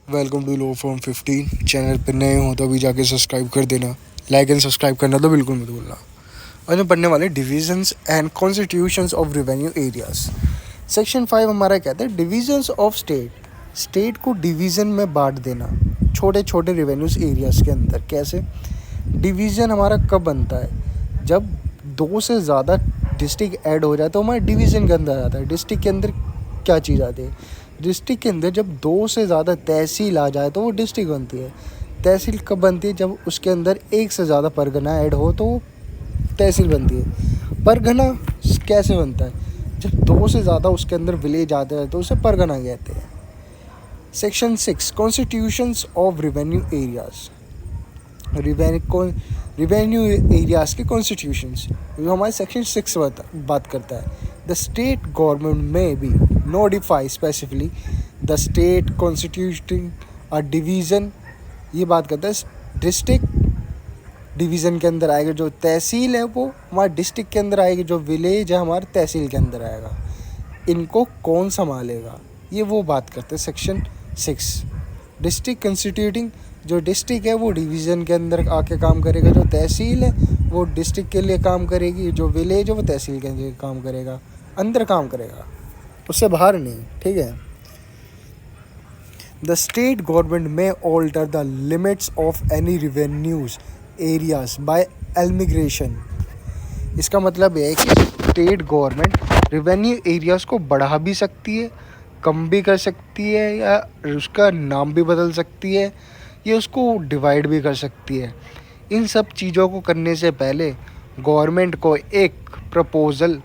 Welcome to लो from 15। Channel पर नए हो तो अभी जाके सब्सक्राइब कर देना। लाइक एंड सब्सक्राइब करना तो बिल्कुल मत भूलना। आज हम पढ़ने वाले divisions and constitutions of revenue areas. Section 5 हमारा कहता है डिविजन्स ऑफ स्टेट। स्टेट को डिवीज़न में बांट देना छोटे छोटे रेवेन्यूज एरियाज के अंदर। कैसे डिवीज़न हमारा कब बनता है? जब दो से ज़्यादा डिस्ट्रिक्ट ऐड हो जाए तो हमारे डिवीज़न के अंदर आता है। डिस्ट्रिक्ट के अंदर क्या चीज़ आती है? डिस्ट्रिक्ट के अंदर जब दो से ज़्यादा तहसील आ जाए तो वो डिस्ट्रिक्ट बनती है। तहसील कब बनती है? जब उसके अंदर एक से ज़्यादा परगना ऐड हो तो वो तहसील बनती है। परगना कैसे बनता है? जब दो से ज़्यादा उसके अंदर विलेज आते हैं तो उसे परगना कहते हैं। Section 6 constitutions of revenue areas. Revenue areas के कॉन्स्टिट्यूशंस जो हमारे सेक्शन 6 बात करता है। The state government may be notify specifically the state constituting a division. ये बात करता है डिस्ट्रिक्ट डिवीज़न के अंदर आएगा। जो तहसील है वो हमारे डिस्ट्रिक्ट के अंदर आएगी, जो विलेज है हमारे तहसील के अंदर आएगा। इनको कौन संभालेगा, ये वो बात करते हैं सेक्शन 6। डिस्ट्रिक्ट कंस्टिट्यूटिंग, जो डिस्ट्रिक्ट है वो डिवीज़न के अंदर आके काम करेगा। जो तहसील है वो डिस्ट्रिक्ट के लिए काम करेगी। जो विलेज है वो तहसील के लिए काम करेगा, अंदर काम करेगा, उससे बाहर नहीं। ठीक है। The state government may alter the limits of any revenues areas by amalgamation. इसका मतलब है कि स्टेट गवर्नमेंट रेवेन्यू एरियाज को बढ़ा भी सकती है, कम भी कर सकती है, या उसका नाम भी बदल सकती है, ये उसको डिवाइड भी कर सकती है। इन सब चीज़ों को करने से पहले गवर्नमेंट को एक प्रपोज़ल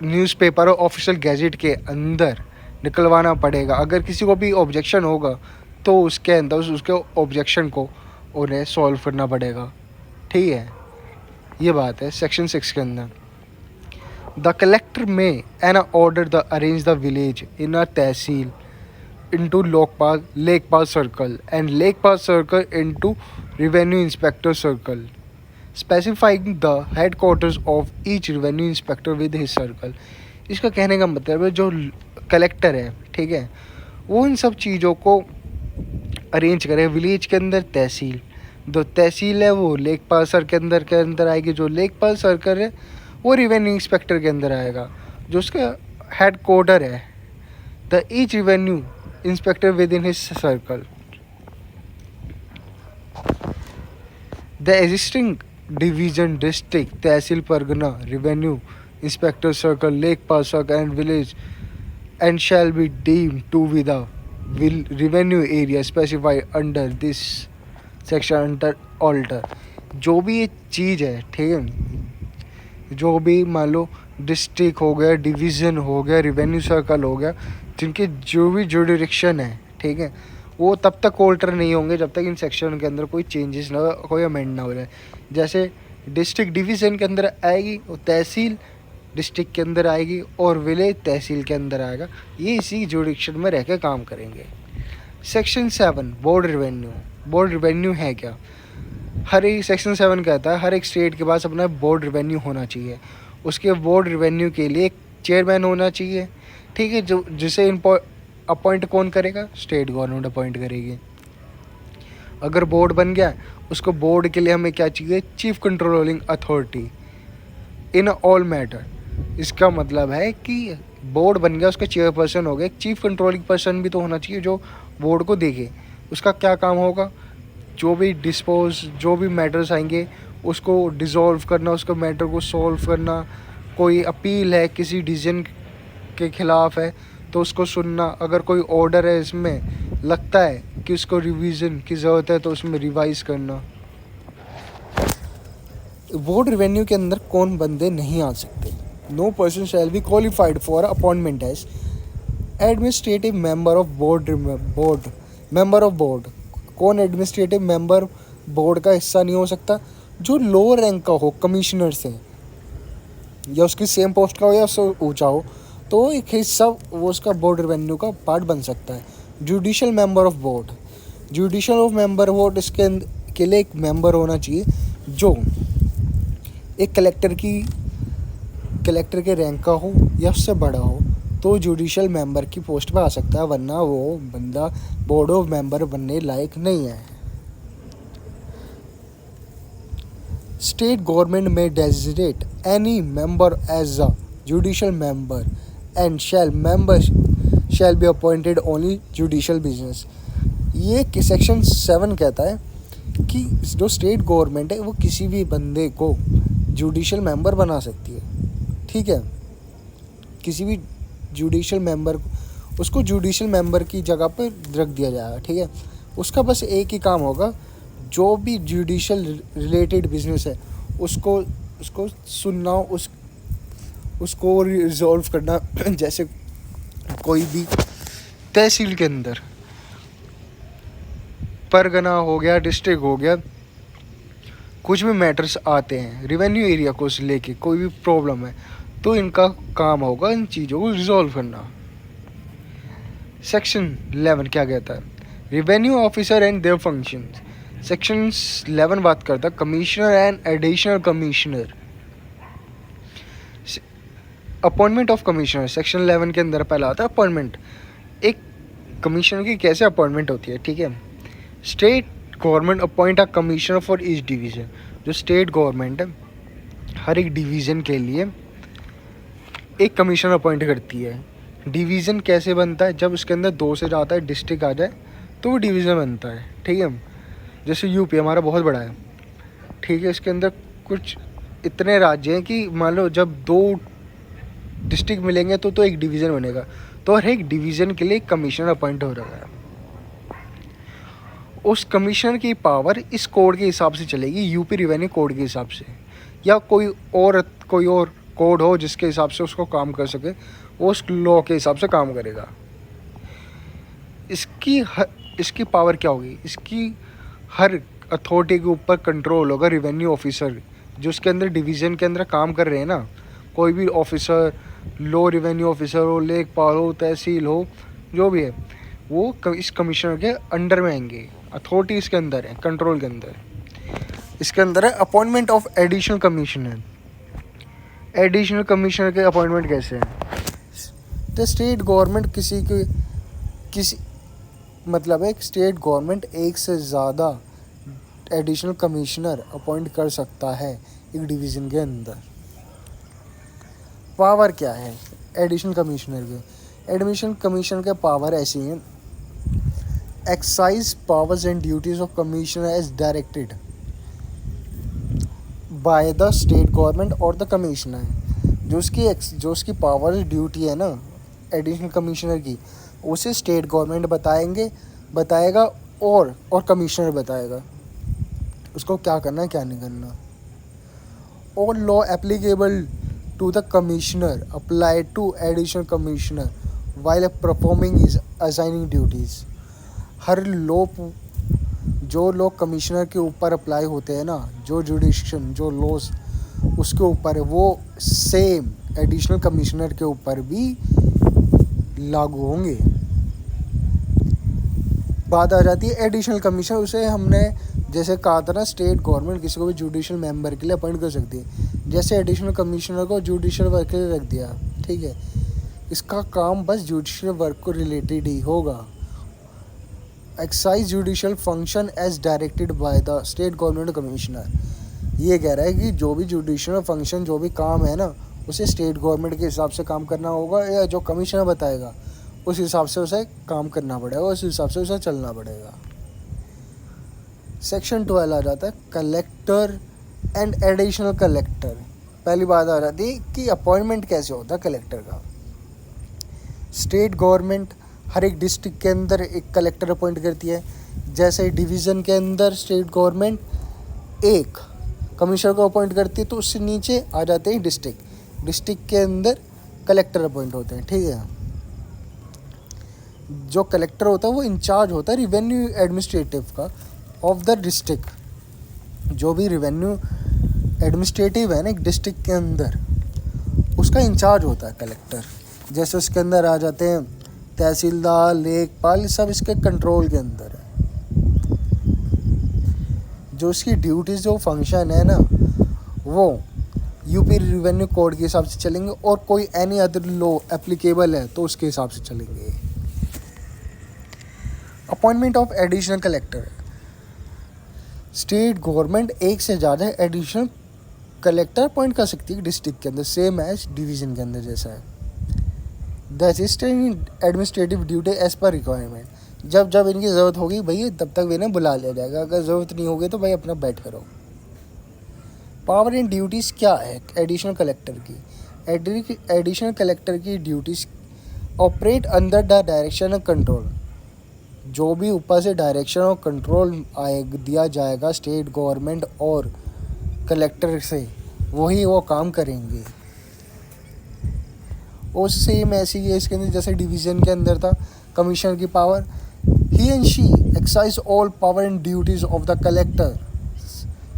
न्यूज़पेपर और ऑफिशियल गैजेट के अंदर निकलवाना पड़ेगा। अगर किसी को भी ऑब्जेक्शन होगा तो उसके अंदर उसके ऑब्जेक्शन को उन्हें सॉल्व करना पड़ेगा। ठीक है, ये बात है सेक्शन 6 के अंदर। The collector may an order the arrange the village in a tehsil into Lake Park Circle and Lake Park Circle into Revenue Inspector Circle, specifying the headquarters of each revenue inspector with his circle। इसका कहने का मतलब है जो collector है, ठीक है, वो इन सब चीज़ों को अरेंज करे। विलेज के अंदर तहसील, जो तहसील है वो लेक पार सर्कल के अंदर आएगी। जो लेक पार सर्कल है वो रेवेन्यू इंस्पेक्टर के अंदर आएगा, जो उसका हेड क्वार्टर है। The each revenue inspector within his circle. The existing division district, Tehsil Pargana, revenue inspector circle, lake pass circle and village and shall be deemed to be the revenue area specified under this section under alter। जो भी ये चीज़ है, ठीक है, जो भी मान लो district हो गया, डिवीज़न हो गया, रेवेन्यू सर्कल हो गया, जिनके जो भी जुडिक्शन है, ठीक है, वो तब तक ऑल्टर नहीं होंगे जब तक इन सेक्शन के अंदर कोई चेंजेस ना, कोई अमेंड ना हो जाए। जैसे डिस्ट्रिक्ट डिवीज़न के अंदर आएगी और तहसील डिस्ट्रिक्ट के अंदर आएगी और विलेज तहसील के अंदर आएगा। ये इसी जुडिक्शन में रह के काम करेंगे। Section 7 board revenue. Board revenue है क्या? हर एक सेक्शन 7 कहता है हर एक स्टेट के पास अपना बोर्ड रेवेन्यू होना चाहिए। उसके बोर्ड रेवेन्यू के लिए एक चेयरमैन होना चाहिए, ठीक है, जो जिसे अपॉइंट कौन करेगा? स्टेट गवर्नमेंट अपॉइंट करेगी। अगर बोर्ड बन गया, उसको बोर्ड के लिए हमें क्या चाहिए? Chief controlling authority in all matter. इसका मतलब है कि बोर्ड बन गया, उसका चेयरपर्सन हो गया, एक चीफ कंट्रोलिंग पर्सन भी तो होना चाहिए जो बोर्ड को देखे। उसका क्या काम होगा? जो भी मैटर्स आएंगे उसको डिसॉल्व करना, उसका मैटर को सॉल्व करना। कोई अपील है किसी डिसीजन के खिलाफ है तो उसको सुनना। अगर कोई ऑर्डर है इसमें लगता है कि उसको रिवीजन की ज़रूरत है तो उसमें रिवाइज करना। बोर्ड रेवेन्यू के अंदर कौन बंदे नहीं आ सकते? No person shall be qualified for appointment as administrative member of board. Member of board कौन एडमिनिस्ट्रेटिव मेंबर बोर्ड का हिस्सा नहीं हो सकता? जो लोअर रैंक का हो, कमिश्नर से, या उसकी सेम पोस्ट का हो या उससे ऊंचा हो, तो एक हिस्सा वो उसका बोर्ड रेवेन्यू का पार्ट बन सकता है। Judicial member of board. Judicial of member board, इसके के लिए एक मेंबर होना चाहिए जो एक कलेक्टर के रैंक का हो या उससे बड़ा हो, तो जुडिशल मेंबर की पोस्ट पे आ सकता है, वरना वो बंदा बोर्ड ऑफ मेंबर बनने लायक नहीं है। State government may designate any member as a judicial member and shall be appointed only judicial business. ये सेक्शन 7 कहता है कि जो स्टेट गवर्नमेंट है वो किसी भी बंदे को जुडिशल मेंबर बना सकती है, ठीक है। किसी भी जुडिशल मेंबर उसको जुडिशल मेंबर की जगह पे रख दिया जाएगा, ठीक है। उसका बस एक ही काम होगा, जो भी जुडिशल रिलेटेड बिजनेस है उसको सुनना, उसको रिजॉल्व करना। जैसे कोई भी तहसील के अंदर परगना हो गया, डिस्ट्रिक्ट हो गया, कुछ भी मैटर्स आते हैं रिवेन्यू एरिया को लेके, कोई भी प्रॉब्लम है, तो इनका काम होगा इन चीज़ों को रिजॉल्व करना। सेक्शन 11 क्या कहता है? Revenue officer and their functions. Section 11 बात करता है commissioner and additional commissioner. Appointment of commissioner. Section 11 के अंदर पहला आता है अपॉइंटमेंट। एक कमिश्नर की कैसे अपॉइंटमेंट होती है, ठीक है। State government appoint a commissioner for each division. जो स्टेट गवर्नमेंट है हर एक डिवीज़न के लिए एक कमिश्नर अपॉइंट करती है। डिवीज़न कैसे बनता है? जब उसके अंदर 2 से ज़्यादा डिस्ट्रिक्ट आ जाए तो वो डिवीज़न बनता है, ठीक है। जैसे यूपी हमारा बहुत बड़ा है, ठीक है। इसके अंदर कुछ इतने राज्य हैं कि मान लो जब 2 डिस्ट्रिक्ट मिलेंगे तो एक डिवीज़न बनेगा। तो हर एक डिवीज़न के लिए एक कमिश्नर अपॉइंट हो रहा है। उस कमिश्नर की पावर इस कोड के हिसाब से चलेगी, यूपी रिवेन्यू कोड के हिसाब से, या कोई और कोड हो जिसके हिसाब से उसको काम कर सके, वो उस लॉ के हिसाब से काम करेगा। इसकी पावर क्या होगी? इसकी हर अथॉरिटी के ऊपर कंट्रोल होगा रिवेन्यू ऑफिसर, जो उसके अंदर डिवीज़न के अंदर काम कर रहे हैं ना। कोई भी ऑफिसर, लो रेवेन्यू ऑफिसर हो, लेखपाल हो, तहसील हो, जो भी है, वो इस कमिश्नर के अंडर में आएंगे। अथॉरिटी इसके अंदर है, कंट्रोल के अंदर। इसके अंदर है appointment of additional commissioner. Additional commissioner के अपॉइंटमेंट कैसे हैं? तो स्टेट गवर्नमेंट किसी मतलब एक स्टेट गवर्नमेंट एक से ज़्यादा एडिशनल कमिश्नर अपॉइंट कर सकता है एक डिवीज़न के अंदर। पावर क्या है एडिशनल कमिश्नर के? एडिशनल कमिश्नर के पावर ऐसी हैं: exercise powers and duties of commissioner as directed by the state government और द कमिश्नर। जो उसकी पावर ड्यूटी है ना एडिशनल कमिश्नर की, उसे स्टेट गवर्नमेंट बताएगा और कमिश्नर बताएगा उसको क्या करना है क्या नहीं करना। और law applicable to the commissioner apply to additional commissioner while performing is assigning duties. हर लॉ जो लॉ कमिश्नर के ऊपर अप्लाई होते हैं ना, जो जुडिक्शन जो लॉज उसके ऊपर है, वो सेम एडिशनल कमिश्नर के ऊपर भी लागू होंगे। बात आ जाती है एडिशनल कमिश्नर। उसे हमने जैसे कहा था ना, स्टेट गवर्नमेंट किसी को भी जुडिशल मेंबर के लिए अपॉइंट कर सकती है। जैसे एडिशनल कमिश्नर को जुडिशल वर्क के लिए रख दिया, ठीक है। इसका काम बस जुडिशल वर्क को रिलेटेड ही होगा। Exercise judicial function as directed by the state government commissioner. ये कह रहा है कि जो भी जुडिशल फंक्शन, जो भी काम है ना, उसे स्टेट गवर्नमेंट के हिसाब से काम करना होगा, या जो कमिश्नर बताएगा उस हिसाब से उसे काम करना पड़ेगा, उस हिसाब से उसे चलना पड़ेगा। सेक्शन 12 आ जाता है कलेक्टर एंड एडिशनल कलेक्टर। पहली बात आ जाती है कि अपॉइंटमेंट कैसे होता है कलेक्टर का। स्टेट गवर्नमेंट हर एक डिस्ट्रिक्ट के अंदर एक कलेक्टर अपॉइंट करती है। जैसे डिवीज़न के अंदर स्टेट गवर्नमेंट एक कमिश्नर को अपॉइंट करती है, तो उससे नीचे आ जाते हैं डिस्ट्रिक्ट के अंदर कलेक्टर अपॉइंट होते हैं, ठीक है। जो कलेक्टर होता है वो इंचार्ज होता है रिवेन्यू एडमिनिस्ट्रेटिव का ऑफ द डिस्ट्रिक्ट। जो भी रिवेन्यू एडमिनिस्ट्रेटिव है ना एक डिस्ट्रिक्ट के अंदर, उसका इंचार्ज होता है कलेक्टर। जैसे उसके अंदर आ जाते हैं तहसीलदार, लेखपाल, सब इसके कंट्रोल के अंदर है। जो उसकी ड्यूटीज़ जो फंक्शन है ना, वो यूपी रिवेन्यू कोड के हिसाब से चलेंगे, और कोई एनी अदर लॉ एप्लीकेबल है तो उसके हिसाब से चलेंगे। Appointment of additional collector, state government एक से ज़्यादा एडिशनल कलेक्टर अपॉइंट कर सकती है डिस्ट्रिक्ट के अंदर, सेम एज डिवीज़न के अंदर जैसा है। The assistant administrative duty as per requirement, जब जब इनकी ज़रूरत होगी भैया तब तक इन्हें बुला लिया जाएगा, अगर ज़रूरत नहीं होगी तो भाई अपना बैठ करो। पावर एंड ड्यूटीज़ क्या है एडिशनल कलेक्टर की? एडिशनल कलेक्टर की duties operate under the direction of control, जो भी ऊपर से डायरेक्शन और कंट्रोल दिया जाएगा स्टेट गवर्नमेंट और कलेक्टर से, वही वो काम करेंगे। और सेम ऐसी है इसके अंदर जैसे डिवीज़न के अंदर था कमिश्नर की power, he and she exercise all power and duties of the collector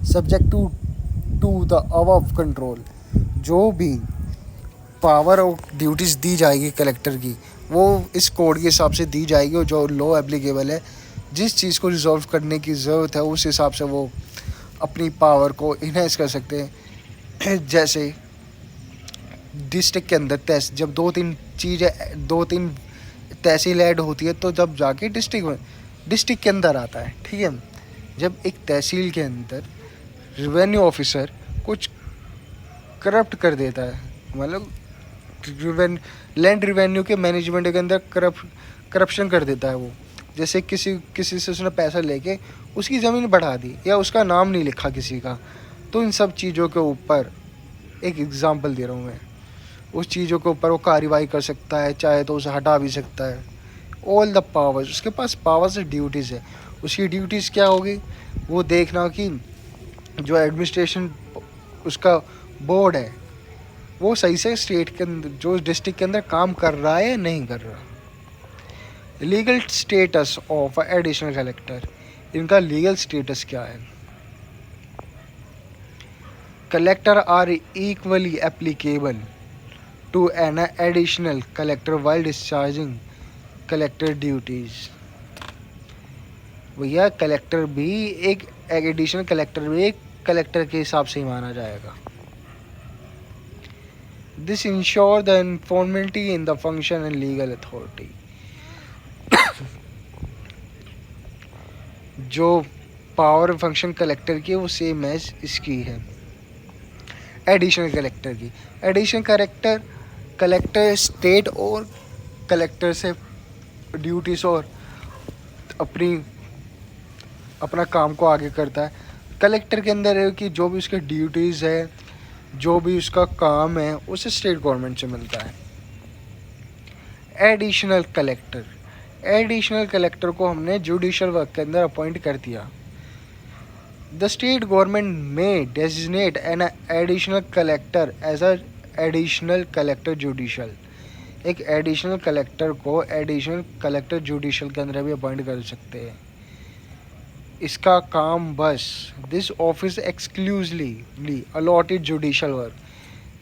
subject to the above control, जो भी पावर और ड्यूटीज़ दी जाएगी कलेक्टर की वो इस कोड के हिसाब से दी जाएगी, और जो लॉ एप्लीकेबल है जिस चीज़ को रिजॉल्व करने की ज़रूरत है उस हिसाब से वो अपनी पावर को इन्हेंस कर सकते हैं। जैसे डिस्ट्रिक्ट के अंदर जब दो तीन तहसील ऐड होती है तो जब जाके डिस्ट्रिक्ट के अंदर आता है, ठीक है। जब एक तहसील के अंदर रिवेन्यू ऑफिसर कुछ करप्ट कर देता है, मतलब लैंड रिवेन्यू के मैनेजमेंट के अंदर करप्शन कर देता है वो, जैसे किसी से उसने पैसा लेके उसकी ज़मीन बढ़ा दी या उसका नाम नहीं लिखा किसी का, तो इन सब चीज़ों के ऊपर एक एग्ज़ाम्पल दे रहा हूँ मैं, उस चीज़ों के ऊपर वो कार्रवाई कर सकता है, चाहे तो उसे हटा भी सकता है। ऑल द पावर्स, उसके पास पावर्स और ड्यूटीज़ है। उसकी ड्यूटीज़ क्या होगी, वो देखना कि जो एडमिनिस्ट्रेशन उसका बोर्ड है वो सही से स्टेट के अंदर जो डिस्ट्रिक्ट के अंदर काम कर रहा है या नहीं कर रहा। Legal status of additional collector, इनका लीगल स्टेटस क्या है? Collector are equally applicable to an additional collector while discharging collector duties. भैया कलेक्टर भी एक एडिशनल कलेक्टर भी एक कलेक्टर के हिसाब से ही माना जाएगा। This ensure the uniformity in the function and legal authority. जो पावर फंक्शन कलेक्टर की वो सेम एज इसकी है एडिशनल कलेक्टर की। एडिशनल कलेक्टर स्टेट और कलेक्टर से ड्यूटीज और अपना काम को आगे करता है। कलेक्टर के अंदर है कि जो भी उसके ड्यूटीज़ है, जो भी उसका काम है, उसे स्टेट गवर्नमेंट से मिलता है। एडिशनल कलेक्टर को हमने जुडिशल वर्क के अंदर अपॉइंट कर दिया। The state government may designate an additional collector as a additional collector judicial. एक एडिशनल कलेक्टर को एडिशनल कलेक्टर जुडिशल के अंदर भी अपॉइंट कर सकते हैं। इसका काम बस this office exclusively allotted judicial work,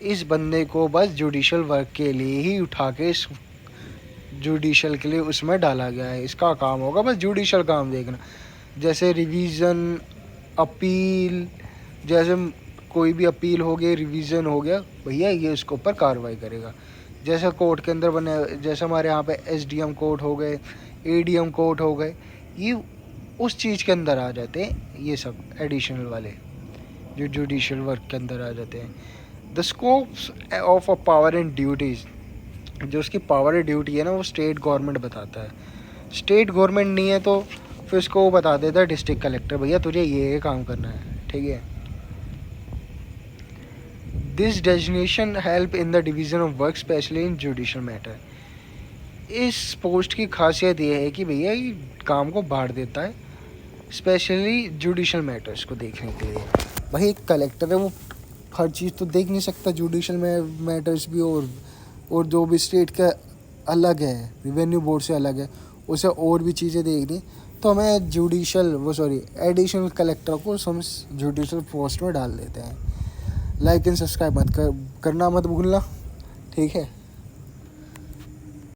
इस बंदे को बस जुडिशल वर्क के लिए ही उठा के इस जुडिशल के लिए उसमें डाला गया है। इसका काम होगा बस जुडिशल काम देखना, जैसे रिवीजन, अपील, जैसे कोई भी अपील हो गई, रिवीजन हो गया, भैया ये उसके ऊपर कार्रवाई करेगा। जैसे कोर्ट के अंदर बने, जैसे हमारे यहाँ पे एसडीएम कोर्ट हो गए, एडीएम कोर्ट हो गए, ये उस चीज़ के अंदर आ जाते हैं। ये सब एडिशनल वाले जो जुडिशल वर्क के अंदर आ जाते हैं। The scopes of a power and duties, जो उसकी पावर एंड ड्यूटी है ना वो स्टेट गवर्नमेंट बताता है। स्टेट गवर्नमेंट नहीं है तो फिर उसको वो बता देता है डिस्ट्रिक्ट कलेक्टर, भैया तुझे ये काम करना है, ठीक है। This designation help in the division of work specially in judicial matter. इस पोस्ट की खासियत ये है कि भैया ये काम को बांट देता है स्पेशली जुडिशल मैटर्स को देखने के लिए। भाई एक कलेक्टर है वो हर चीज़ तो देख नहीं सकता, जुडिशल मैटर्स भी और जो भी स्टेट का अलग है, रेवेन्यू बोर्ड से अलग है, उसे और भी चीज़ें देखनी, तो हमें एडिशनल कलेक्टर को हम जुडिशल पोस्ट में डाल देते हैं। लाइक एंड सब्सक्राइब करना मत भूलना, ठीक है।